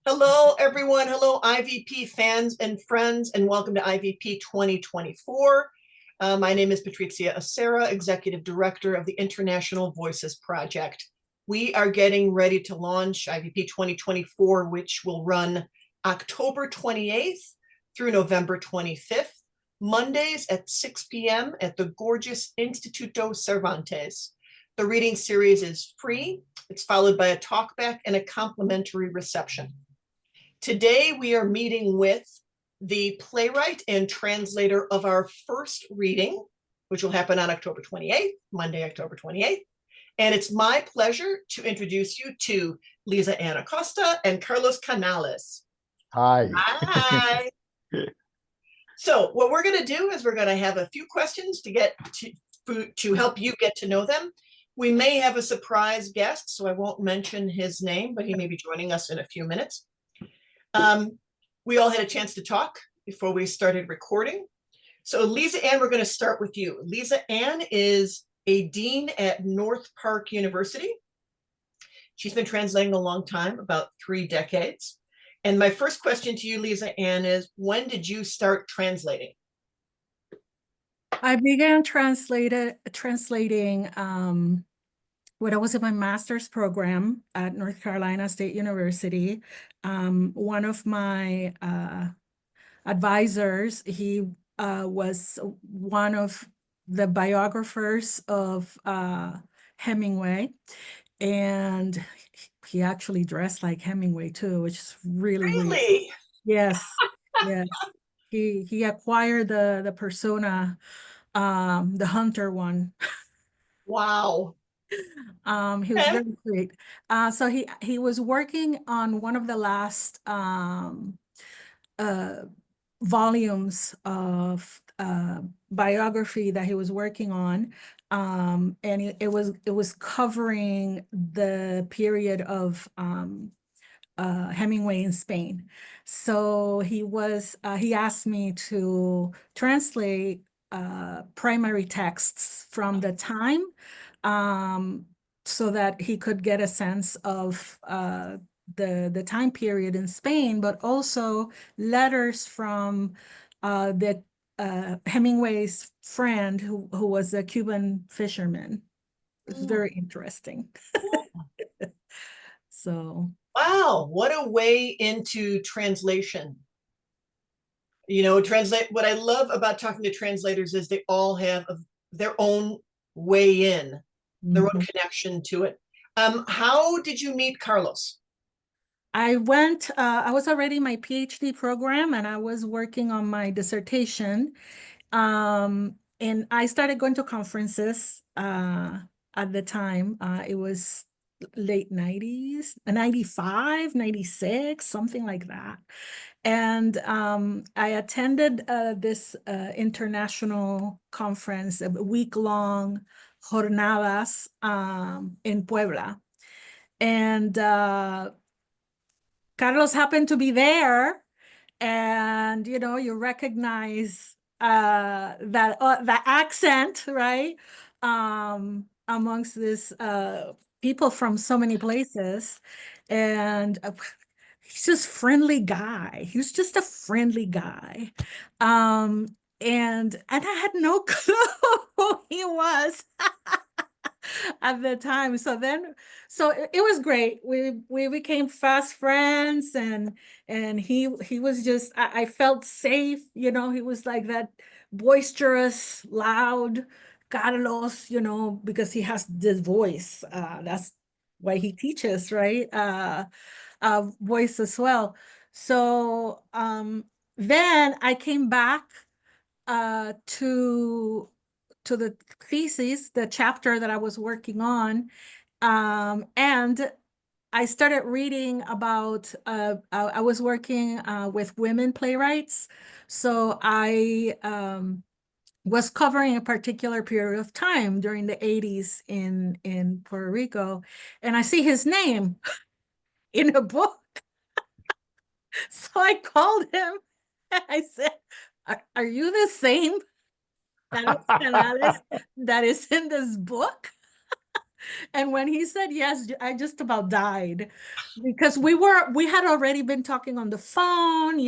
Hello, everyone. Hello, IVP fans and friends, and welcome to IVP 2024. My name is Patrizia Acera, Executive Director of the International Voices Project. We are getting ready to launch IVP 2024, which will run October 28th through November 25th, Mondays at 6 p.m. at the gorgeous Instituto Cervantes. The reading series is free. It's followed by a talkback and a complimentary reception. Today, we are meeting with the playwright and translator of our first reading, which will happen on October 28th, Monday, October 28th. And it's my pleasure to introduce you to Liza Ann Acosta and Carlos Canales. Hi. Hi. So what we're going to do is we're going to have a few questions to help you get to know them. We may have a surprise guest, so I won't mention his name, but he may be joining us in a few minutes. We all had a chance to talk before we started recording. So Liza Ann, we're going to start with you. Liza Ann is a dean at North Park University. She's been translating a long time, about 3 decades. And my first question to you, Liza Ann, is when did you start translating? I began translating when I was in my master's program at North Carolina State University. One of my advisors, he was one of the biographers of Hemingway, and he actually dressed like Hemingway too, which is really weird. Yes, yes. He acquired the persona, the hunter one. Wow. He was very great. So he was working on one of the last volumes of biography that he was working on, and it was covering the period of Hemingway in Spain. So he asked me to translate primary texts from the time, so that he could get a sense of the time period in Spain, but also letters from the Hemingway's friend who was a Cuban fisherman. It's very interesting. So. Wow, what a way into translation. What I love about talking to translators is they all have their own way in, their own connection to it. How did you meet Carlos? I was already in my PhD program and I was working on my dissertation. And I started going to conferences at the time. It was late 90s, 95, 96, something like that. And I attended this international conference, a week-long jornadas in Puebla. And Carlos happened to be there, and you recognize that accent, right? Amongst this people from so many places, and he's just friendly guy. He was just a friendly guy, and I had no clue who he was at the time. So it was great. We became fast friends, and he was just, I felt safe. He was like that boisterous, loud Carlos, because he has this voice. That's why he teaches, right? Voice as well. So then I came back to the thesis, the chapter that I was working on, and I started reading about, I was working with women playwrights. So I was covering a particular period of time during the 80s in Puerto Rico, and I see his name in a book. So I called him and I said, are you the same Carlos Canales that is in this book? And when he said yes, I just about died because we had already been talking on the phone,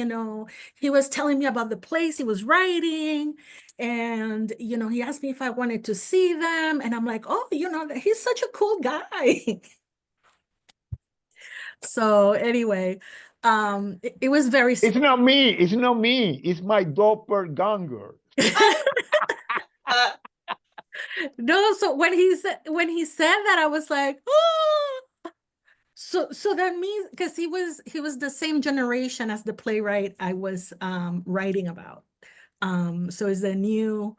he was telling me about the place he was writing, and he asked me if I wanted to see them, and I'm like, oh, he's such a cool guy. So anyway, it was very It's not me. It's not me. It's my doppelganger. Uh, no, so when he said that, I was like, oh. So that means, because he was the same generation as the playwright I was writing about. So it's the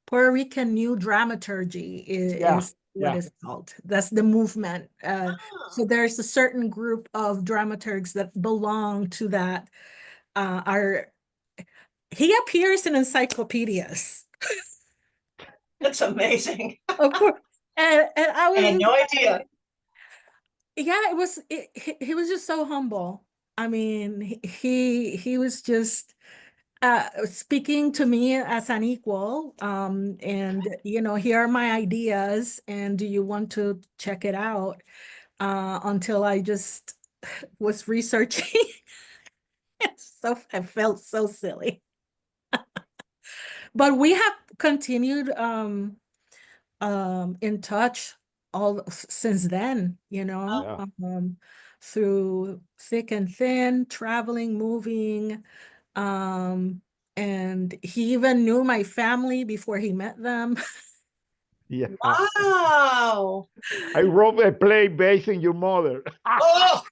Puerto Rican new dramaturgy is what it's called. That's the movement. So there's a certain group of dramaturgs that belong to that. He appears in encyclopedias. that's amazing. Of course. And I I had was no idea. yeah, he was just so humble. I mean, he was just speaking to me as an equal, and here are my ideas, and do you want to check it out? Until I just was researching. So I felt so silly. But we have continued in touch all since then, through thick and thin, traveling, moving. And he even knew my family before he met them. Yeah. Wow. I wrote a play based on your mother. Oh,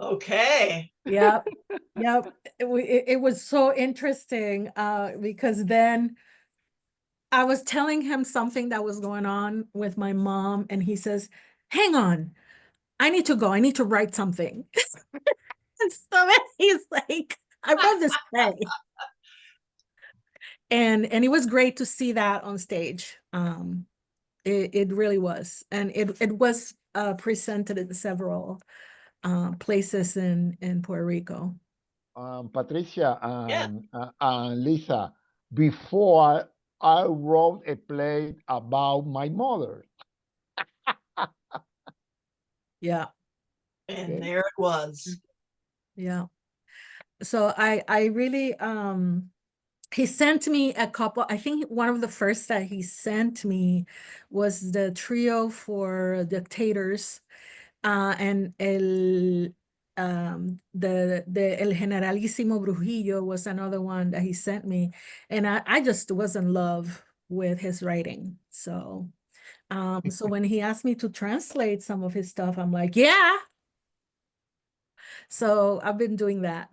okay. Yep. It was so interesting because then I was telling him something that was going on with my mom, and he says, hang on, I need to go. I need to write something. And so then he's like, I wrote this play. And it was great to see that on stage. It really was. And it was presented in several places in Puerto Rico. Patricia Yeah. and Lisa, before I wrote a play about my mother. Yeah. And there it was. Yeah. So I really he sent me a couple. I think one of the first that he sent me was the trio for dictators, and the El Generalísimo Brujillo was another one that he sent me, and I just was in love with his writing. So so when he asked me to translate some of his stuff, I'm like, yeah. So I've been doing that.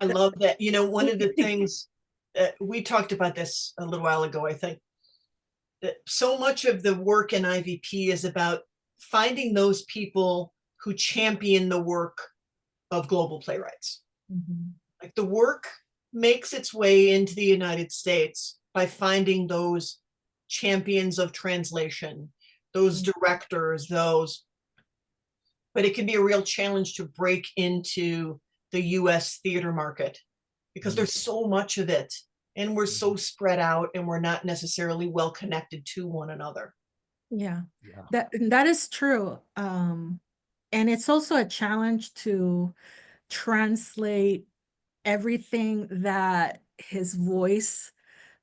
I love that. One of the things we talked about this a little while ago, I think, that so much of the work in IVP is about finding those people who champion the work of global playwrights. Mhm. Like the work makes its way into the United States by finding those champions of translation, those directors, but it can be a real challenge to break into the US theater market because there's so much of it and we're so spread out and we're not necessarily well connected to one another. Yeah, that is true. And it's also a challenge to translate everything that his voice,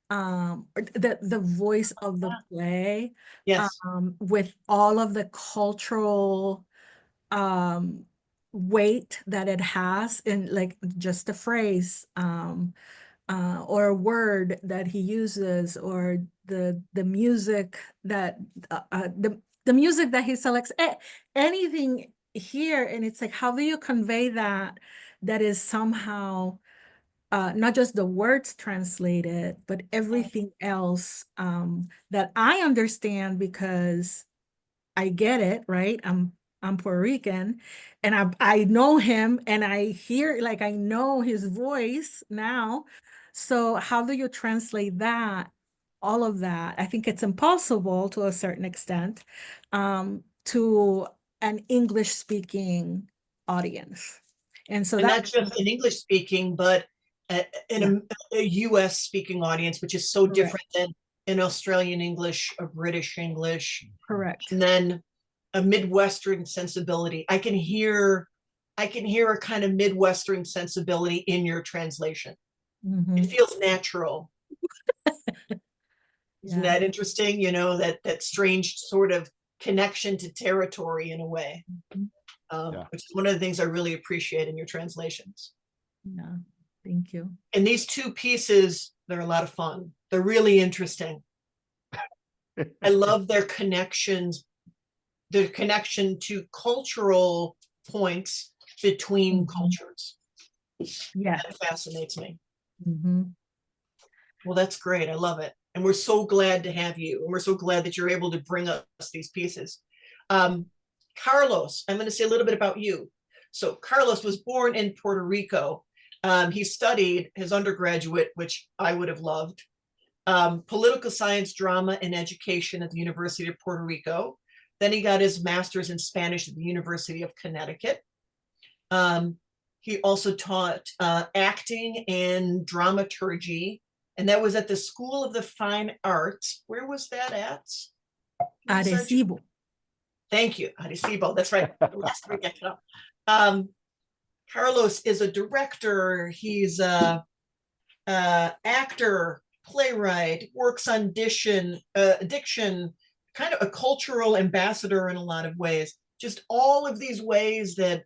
or the voice of the play, Yes. with all of the cultural weight that it has in like just a phrase, or a word that he uses, or the music that the music that he selects, anything here. And it's like, how do you convey that is somehow not just the words translated, but everything else that I understand because I get it, right? I'm Puerto Rican, and I know him, and I hear, like, I know his voice now. So how do you translate that, all of that? I think it's impossible to a certain extent, to an English speaking audience. And so And not that's just an English speaking, but in a US speaking audience, which is so different than an Australian English, a British English, Correct. and then a Midwestern sensibility. I can hear a kind of Midwestern sensibility in your translation. Mhm. It feels natural. Isn't Yeah. that interesting? You know, that strange sort of connection to territory in a way, Yeah. which is one of the things I really appreciate in your translations. Yeah. Thank you. And these two pieces, they're a lot of fun. They're really interesting. I love their connections, their connection to cultural points between Mhm. cultures. Yeah. That fascinates me. Mhm. Well, that's great. I love it. And we're so glad to have you. And we're so glad that you're able to bring us these pieces. Carlos, I'm going to say a little bit about you. So Carlos was born in Puerto Rico. He studied his undergraduate, which I would have loved, political science, drama, and education at the University of Puerto Rico. Then he got his master's in Spanish at the University of Connecticut. He also taught acting and dramaturgy, and that was at the School of the Fine Arts. Where was that at? Arecibo. Thank you, Arecibo. That's right. Last week I cut off. Carlos is a director. He's a actor, playwright, works on diction, kind of a cultural ambassador in a lot of ways. Just all of these ways that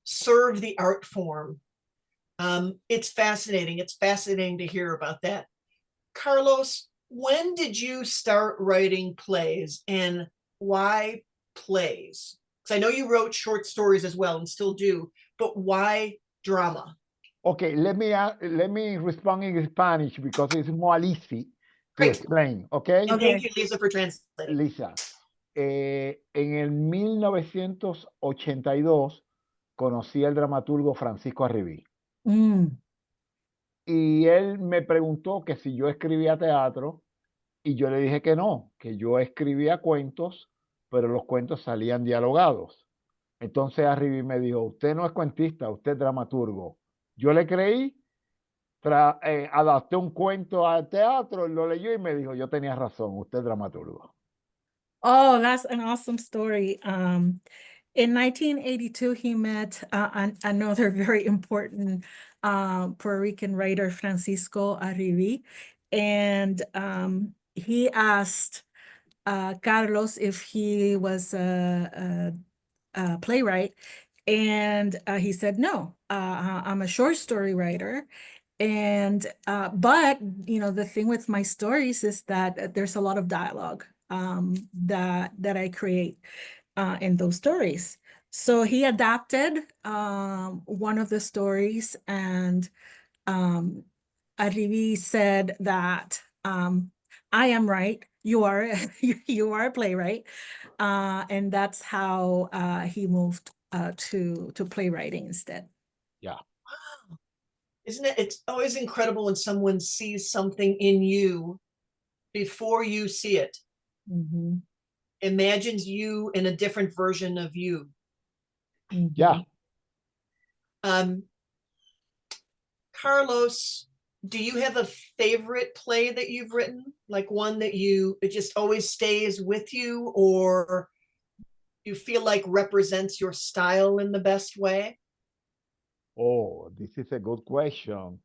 serve the art form. It's fascinating. It's fascinating to hear about that. Carlos, when did you start writing plays, and why plays? Because I know you wrote short stories as well and still do, but why drama? Okay, let me respond in Spanish because it's more easy to Great. explain. Okay, And thank you, Lisa, for translating. Lisa, en el 1982 conocí al dramaturgo Francisco Arribí Mm. y él me preguntó que si yo escribía teatro y yo le dije que no, que yo escribía cuentos, pero los cuentos salían dialogados. Entonces Arribí me dijo, usted no es cuentista, usted es dramaturgo. Yo le creí, adapté un cuento al teatro, lo leyó y me dijo, yo tenía razón, usted es dramaturgo. Oh, that's an awesome story. In 1982, he met another very important Puerto Rican writer, Francisco Arribí, and he asked Carlos if he was a playwright, and he said, no, I'm a short story writer. And but the thing with my stories is that there's a lot of dialogue that I create in those stories. So he adapted one of the stories, and Arribí said that I am right, you are you are a playwright, and that's how he moved to playwriting instead. Yeah. Isn't it? It's always incredible when someone sees something in you before you see it. Mm-hmm. Imagines you in a different version of you. Mm-hmm. Yeah. Carlos, do you have a favorite play that you've written? Like one that it just always stays with you, or you feel like represents your style in the best way? Oh, this is a good question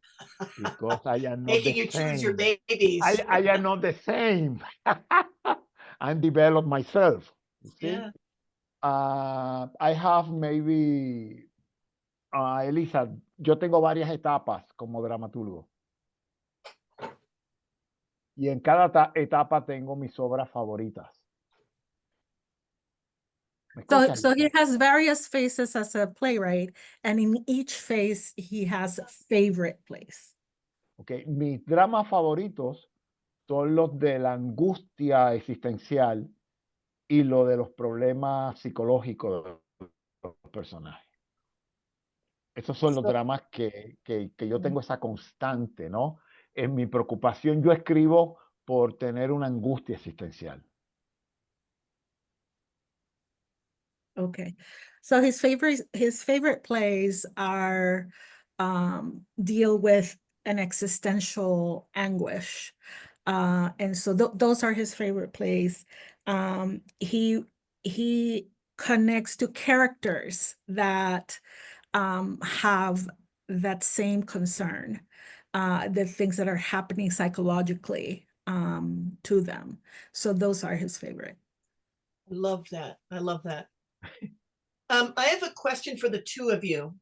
because I am not Making the you choose your same. babies. I am not the same. I'm developed myself. You see? Yeah. I have maybe, Elisa, yo tengo varias etapas como dramaturgo. Y en cada etapa tengo mis obras favoritas. ¿Me escuchas, So he Lisa? has various phases as a playwright, and in each phase he has favorite plays. Okay. Mis dramas favoritos son los de la angustia existencial y lo de los problemas psicológicos de los personajes. Esos son los dramas que yo tengo esa constante, ¿no? En mi preocupación, yo escribo por tener una angustia existencial. Okay, so his favorite plays are deal with an existential anguish. And so those are his favorite plays. He connects to characters that have that same concern, the things that are happening psychologically to them. So those are his favorite. I love that. I love that. I have a question for the two of you.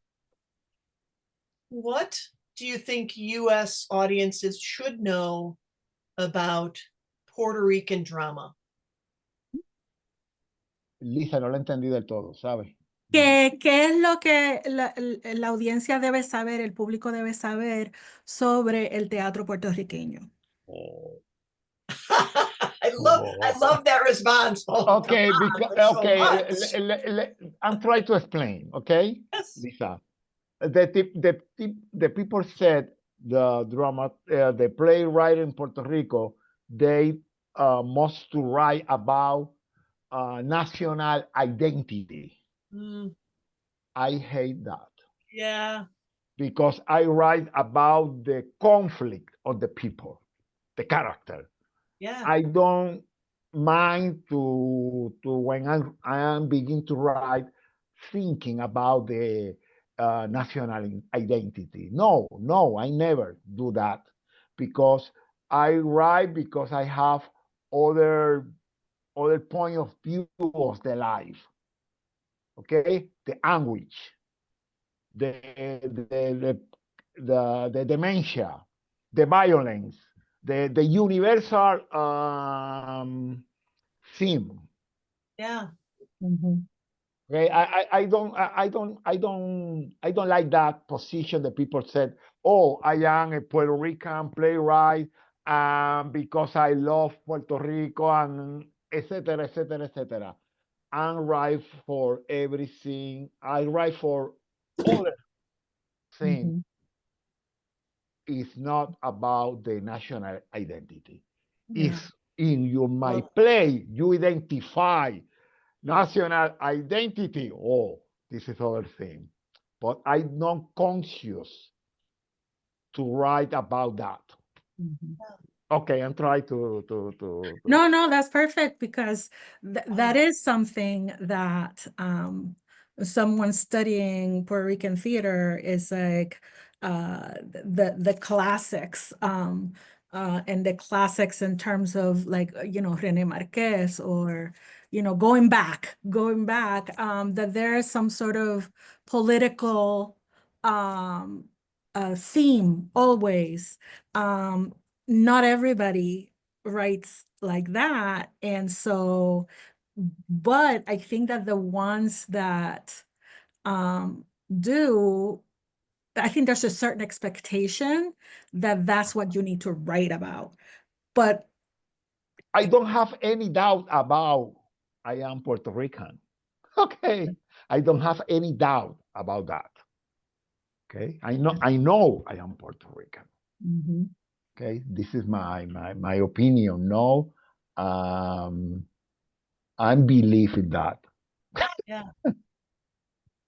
What do you think U.S. audiences should know about Puerto Rican drama? Lisa, no lo entendí del todo, ¿sabes? ¿Qué es lo que la audiencia debe saber, el público debe saber sobre el teatro puertorriqueño? Oh. I love that response. Oh, Okay, come on, because there's so okay, much. I'm trying to explain. Okay, Yes. Lisa, the people said the drama, the playwright in Puerto Rico, they must to write about national identity. Mm, I hate that yeah. because I write about the conflict of the people, the character. Yeah. I don't mind to when I am begin to write, thinking about the national identity. No, I never do that because I write because I have other point of view of the life. Okay, the anguish, the dementia, the violence, the universal theme. Yeah. Okay, I don't like that position that people said, oh, I am a Puerto Rican playwright because I love Puerto Rico and etc. etc. etc. I write for everything. I write for other things. It's not about the national identity. Yeah. It's in my play, you identify national identity. Oh, this is other thing. But I'm not conscious to write about that. Okay, I'm trying to. No, that's perfect because that is something that someone studying Puerto Rican theater is like the classics and the classics in terms of like René Marquez or going back that there is some sort of political theme always. Not everybody writes like that. And so, but I think that the ones that do, I think there's a certain expectation that that's what you need to write about. But I don't have any doubt about I am Puerto Rican. Okay, I don't have any doubt about that. Okay, I know I am Puerto Rican. Okay, this is my opinion. No, I believe in that. Yeah.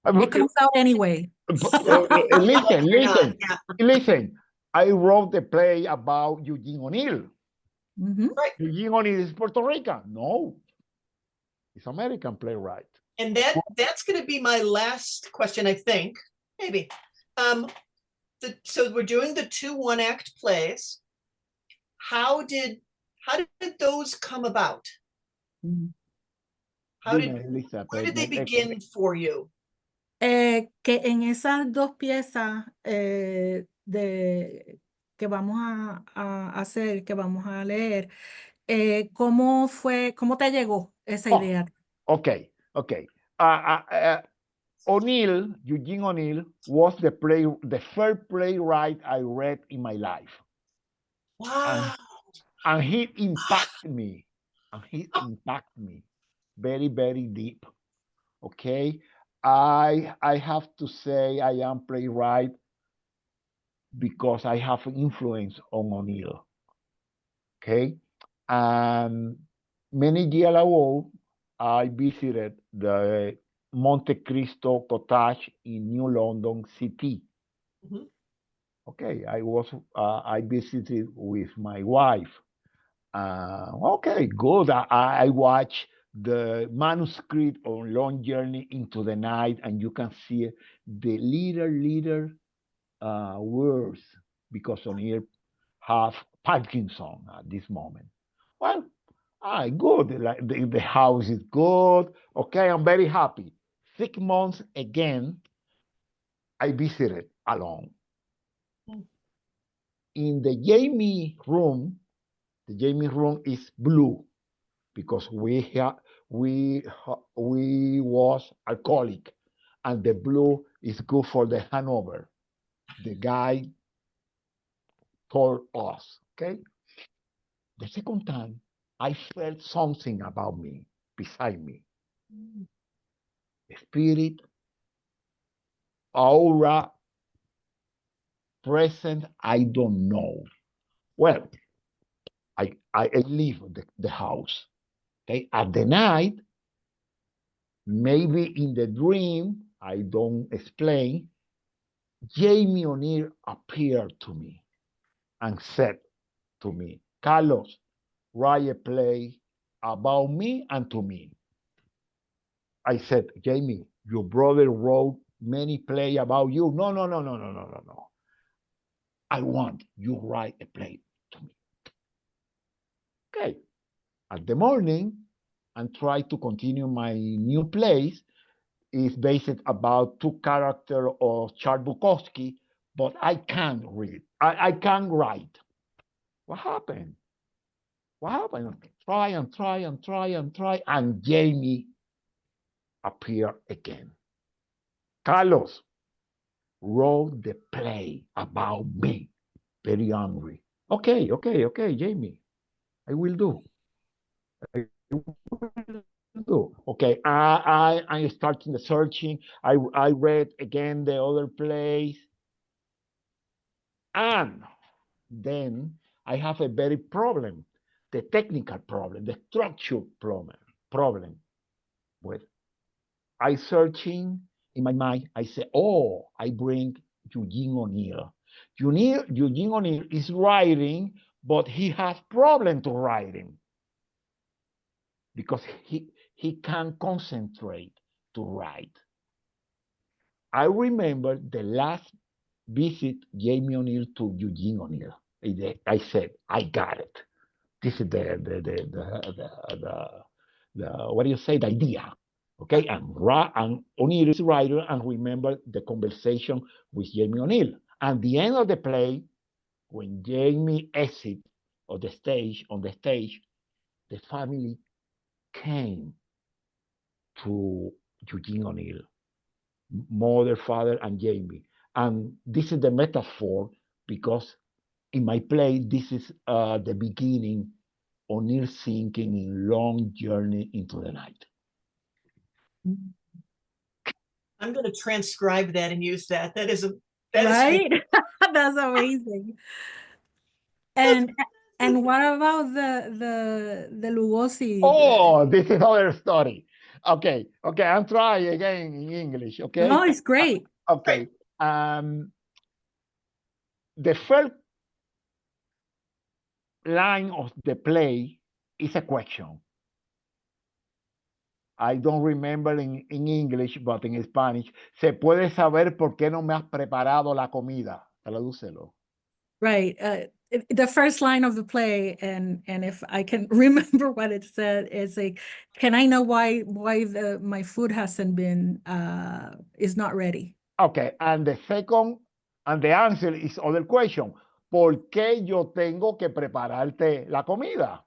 it comes out anyway. Listen. I wrote the play about Eugene O'Neill. Right. Eugene O'Neill is Puerto Rican. No, he's American playwright. And that's going to be my last question, I think. Maybe. So we're doing the 2 one-act plays. How did those come about? Where did they begin for you? Que en esas dos piezas que vamos a hacer, que vamos a leer, ¿cómo te llegó esa idea? Okay. O'Neill, Eugene O'Neill, was the first playwright I read in my life. Wow. And he impacted me. Very, very deep. Okay. I have to say I am playwright because I have influence on O'Neill. Okay. And many years ago, I visited the Monte Cristo cottage in New London City. Okay, I visited with my wife, Okay, good. I watch the manuscript on Long Journey into the Night, and you can see the little words because O'Neill have Parkinson at this moment. Well, good. Like the house is good. Okay, I'm very happy. 6 months again, I visited alone. In the Jamie room, the Jamie room is blue because we was alcoholic, and the blue is good for the hangover. The guy told us, okay? The second time, I felt something about me, beside me. Spirit, aura, present, I don't know. Well, I leave the house. Okay, at the night, maybe in the dream, I don't explain, Jamie O'Neill appeared to me and said to me, Carlos, write a play about me and to me. I said, Jamie, your brother wrote many plays about you. No. I want you write a play to me. Okay. At the morning, and try to continue my new plays. Is based about two characters of Charles Bukowski, but I can't read. I can't write. What happened? What happened? Try, and Jamie appeared again. Carlos wrote the play about me, very angry. Okay, Jamie, I will do. Okay, I starting the searching. I read again the other plays, and then I have a very problem, the technical problem, the structure problem. With I searching in my mind, I say, oh, I bring Eugene O'Neill. Eugene O'Neill is writing, but he has problem to writing because he can't concentrate to write. I remember the last visit Jamie O'Neill to Eugene O'Neill. I said, I got it. This is the what do you say, the idea. Okay, and O'Neill is writer, and remember the conversation with Jamie O'Neill. And the end of the play, when Jamie exit on the stage, the family came to Eugene O'Neill, mother, father, and Jamie. And this is the metaphor because in my play, this is the beginning, O'Neill sinking in Long Journey into the Night. I'm going to transcribe that and use that. That is right? That's amazing. And what about the Lugosi? Oh, this is another story. Okay, I'm trying again in English. Okay. No, it's great. Okay. The first line of the play is a question. I don't remember in English, but in Spanish. ¿Se puede saber por qué no me has preparado la comida? Tradúcelo. Right. The first line of the play, and if I can remember what it said, is like, can I know why my food hasn't been is not ready? Okay, and the second, and the answer is other question. ¿Por qué yo tengo que prepararte la comida?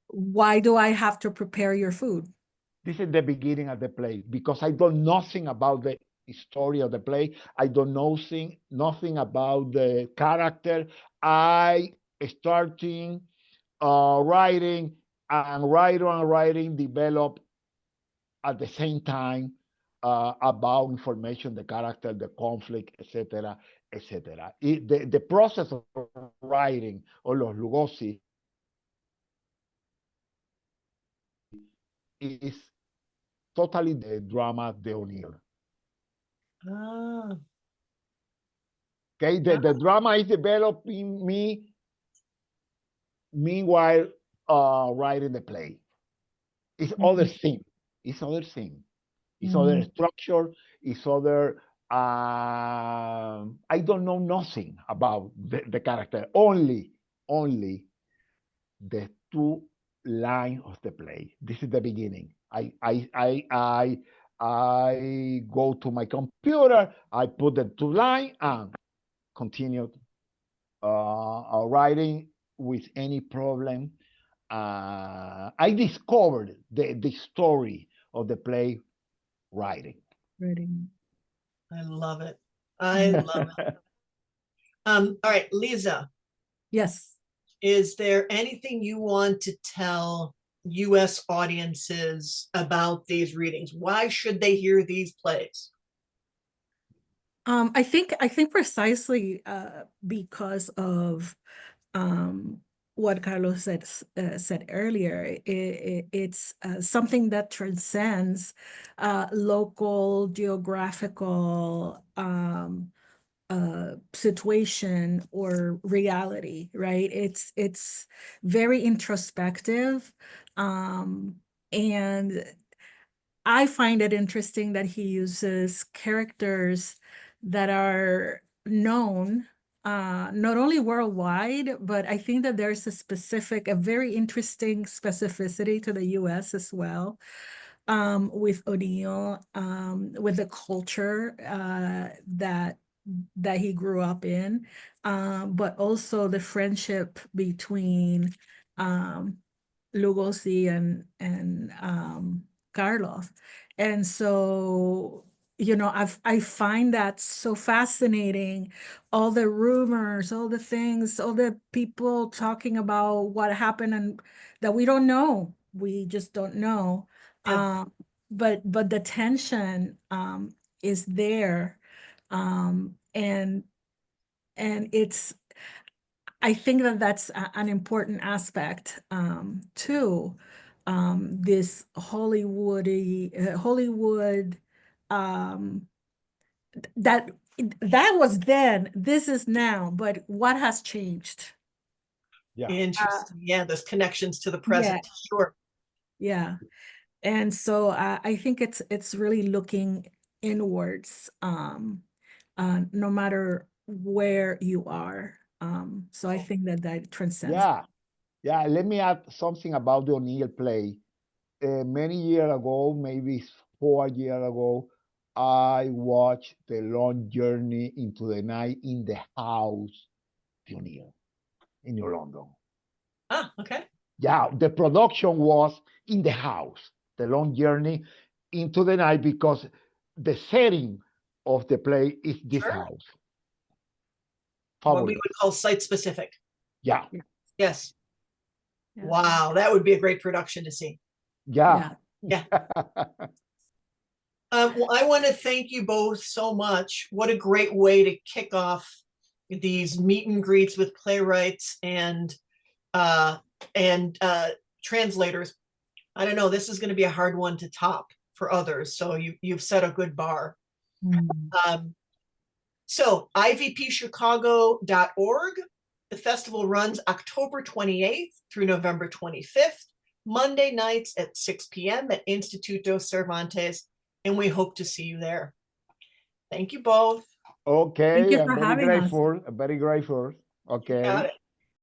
Why do I have to prepare your food? This is the beginning of the play because I don't know nothing about the story of the play. I don't know nothing about the character. I starting writing and writing develop at the same time about information, the character, the conflict, etc., etc. The process of writing or los Lugosi is totally the drama de O'Neill. Okay, the drama is developing me meanwhile writing the play. It's other thing. It's other thing. It's other structure. It's other. I don't know nothing about the character. Only the two lines of the play. This is the beginning. I go to my computer. I put the two lines and continue writing with any problem. I discovered the story of the play writing. I love it. I love it. All right, Liza. Yes. Is there anything you want to tell U.S. audiences about these readings? Why should they hear these plays? I think precisely because of what Carlos said earlier. It's something that transcends local geographical situation or reality, right? It's very introspective, and I find it interesting that he uses characters that are known not only worldwide, but I think that there's a very interesting specificity to the US as well, with O'Neill, with the culture that he grew up in, but also the friendship between Lugosi and Carlos. And so, I find that so fascinating. All the rumors, all the things, all the people talking about what happened and that we don't know. We just don't know. Yeah. But the tension is there. And it's, I think that that's an important aspect too. This Hollywood that was then, this is now, but what has changed? Yeah. Interesting. Yeah, there's connections to the present. Yeah. Sure. Yeah. And so I think it's really looking inwards, no matter where you are. So I think that transcends. Yeah. Let me add something about the O'Neill play. Many years ago, maybe 4 years ago, I watched The Long Journey into the Night in the house, the O'Neill, in New London. Ah, okay. Yeah, the production was in the house, The Long Journey into the Night, because the setting of the play is this Sure. house. What we would call site specific. Yeah. Yes. Yeah. Wow, that would be a great production to see. Yeah. Yeah. Well, I want to thank you both so much. What a great way to kick off these meet and greets with playwrights and translators. I don't know, this is going to be a hard one to top for others. So you've set a good bar. So ivpchicago.org. The festival runs October 28th through November 25th, Monday nights at 6 p.m. at Instituto Cervantes, and we hope to see you there. Thank you both. Okay, Thank you I'm for very having us. grateful. I'm very grateful. Okay. Got it.